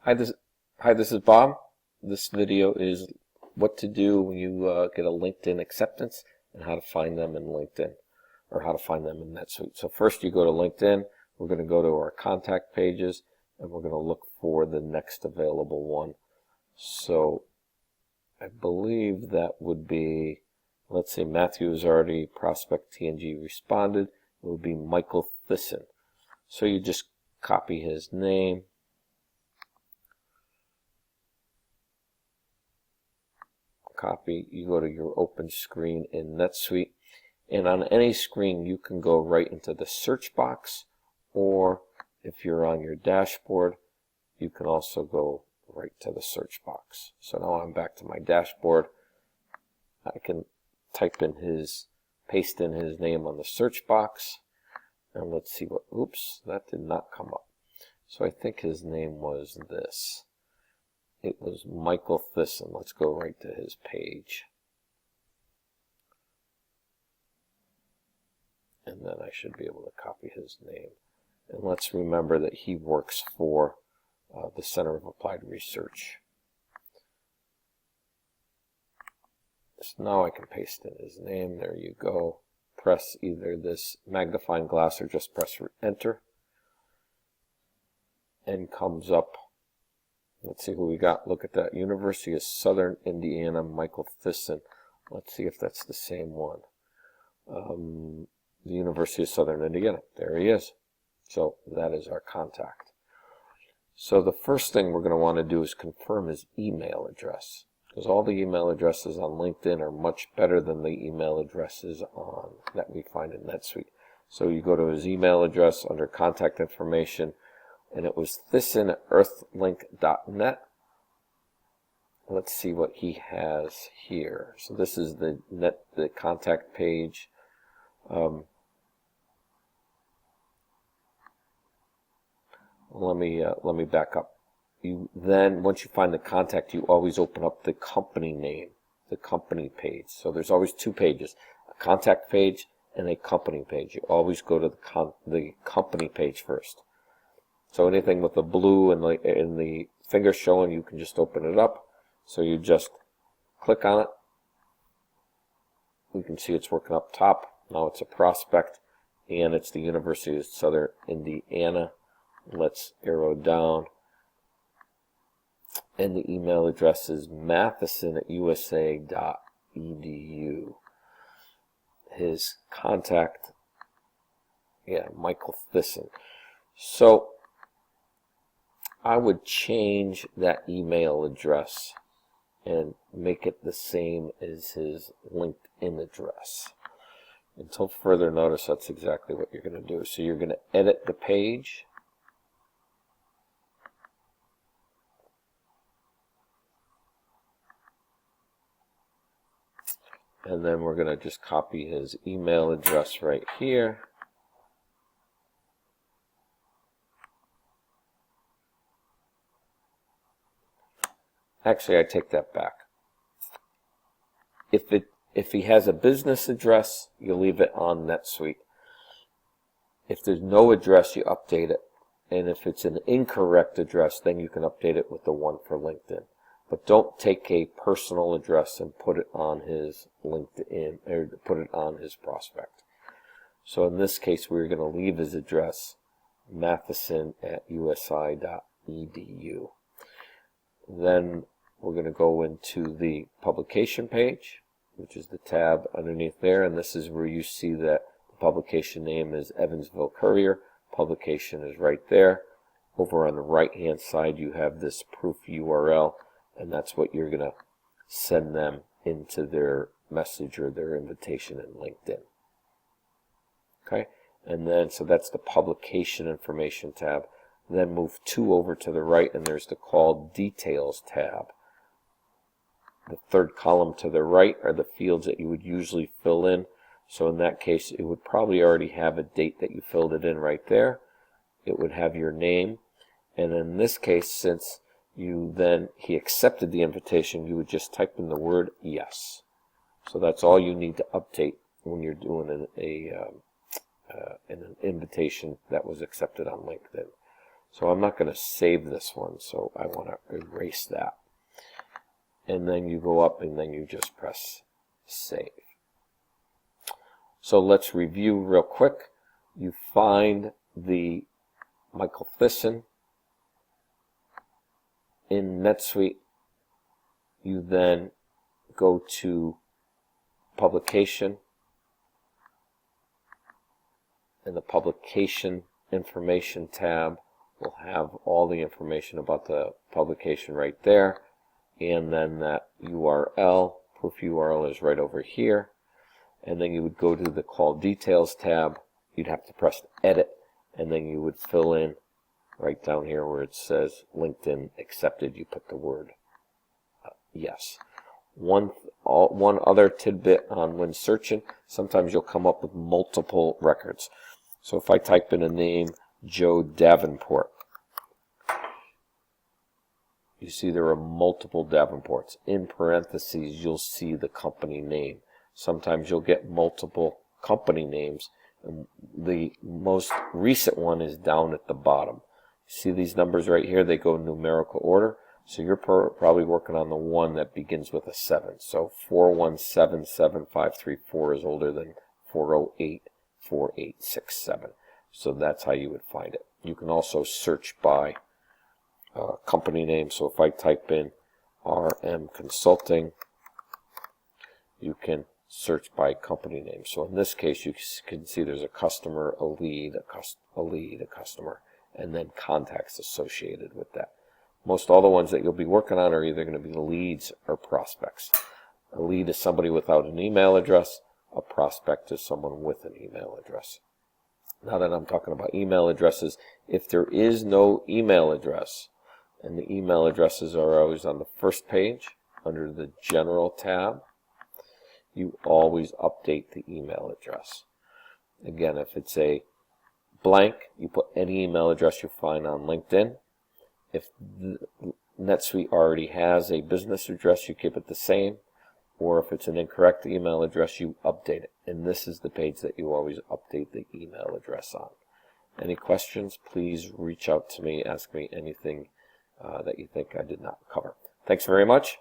Hi, this is Bob. This video is what to do when you get a LinkedIn acceptance and how to find them in LinkedIn or how to find them in NetSuite. So first you go to LinkedIn. We're going to go to our contact pages and we're going to look for the next available one. So I believe that would be, let's say Matthew has already prospect TNG responded. It would be Michael Thyssen. So you just copy his name. Copy, you go to your open screen in NetSuite, and on any screen you can go right into the search box, or if you're on your dashboard you can also go right to the search box. So now I'm back to my dashboard. I can paste in his name on the search box, and let's see what, oops, that did not come up. So I think his name was this. It was Michael Thyssen. Let's go right to his page. And then I should be able to copy his name. And let's remember that he works for the Center of Applied Research. So now I can paste in his name. There you go. Press either this magnifying glass or just press enter. And comes up. Let's see who we got. Look at that. University of Southern Indiana, Michael Thyssen. Let's see if that's the same one. The University of Southern Indiana. There he is. So that is our contact. So the first thing we're going to want to do is confirm his email address, because all the email addresses on LinkedIn are much better than the email addresses that we find in NetSuite. So you go to his email address under contact information, and it was Thyssen@earthlink.net. Let's see what he has here. So this is the contact page. Let me back up. Then once you find the contact, you always open up the company name, the company page. So there's always two pages: a contact page and a company page. You always go to the company page first. So anything with the blue and the finger showing, you can just open it up. So you just click on it. We can see it's working up top. Now it's a prospect, and it's the University of Southern Indiana. Let's arrow down. And the email address is matheson@usa.edu. His contact, Michael Thyssen. So I would change that email address and make it the same as his LinkedIn address. Until further notice, that's exactly what you're going to do. So you're going to edit the page. And then we're going to just copy his email address right here. Actually, I take that back. If he has a business address, you leave it on NetSuite. If there's no address, you update it. And if it's an incorrect address, then you can update it with the one for LinkedIn. But don't take a personal address and put it on his LinkedIn or put it on his prospect. So in this case, we're going to leave his address, matheson@usi.edu. Then we're going to go into the publication page, which is the tab underneath there, and this is where you see that the publication name is Evansville Courier. Publication is right there. Over on the right hand side you have this proof URL, and that's what you're going to send them into their message or their invitation in LinkedIn. Okay, and then so that's the publication information tab. Then move 2 over to the right, and there's the call details tab. The third column to the right are the fields that you would usually fill in. So in that case, it would probably already have a date that you filled it in right there. It would have your name. And in this case, since he accepted the invitation, you would just type in the word yes. So that's all you need to update when you're doing an invitation that was accepted on LinkedIn. So I'm not going to save this one, so I want to erase that. And then you go up and then you just press save. So let's review real quick. You find the Michael Thyssen in NetSuite. You then go to publication, and the publication information tab will have all the information about the publication right there, and then that URL, proof URL, is right over here. And then you would go to the call details tab. You'd have to press edit, and then you would fill in right down here where it says LinkedIn accepted. You put the word yes. One other tidbit on when searching, sometimes you'll come up with multiple records. So if I type in a name, Joe Davenport, you see there are multiple Davenports. In parentheses, you'll see the company name. Sometimes you'll get multiple company names, and the most recent one is down at the bottom. See these numbers right here? They go in numerical order. So you're probably working on the one that begins with a 7. So 4177534 is older than 4084867. So that's how you would find it. You can also search by company name. So if I type in RM Consulting, you can search by company name. So in this case, you can see there's a customer, a lead, a customer, and then contacts associated with that. Most all the ones that you'll be working on are either going to be leads or prospects. A lead is somebody without an email address. A prospect is someone with an email address. Now that I'm talking about email addresses, if there is no email address, and the email addresses are always on the first page under the General tab, you always update the email address. Again, if it's a blank, you put any email address you find on LinkedIn. If NetSuite already has a business address, you keep it the same. Or if it's an incorrect email address, you update it. And this is the page that you always update the email address on. Any questions, please reach out to me, ask me anything that you think I did not cover. Thanks very much.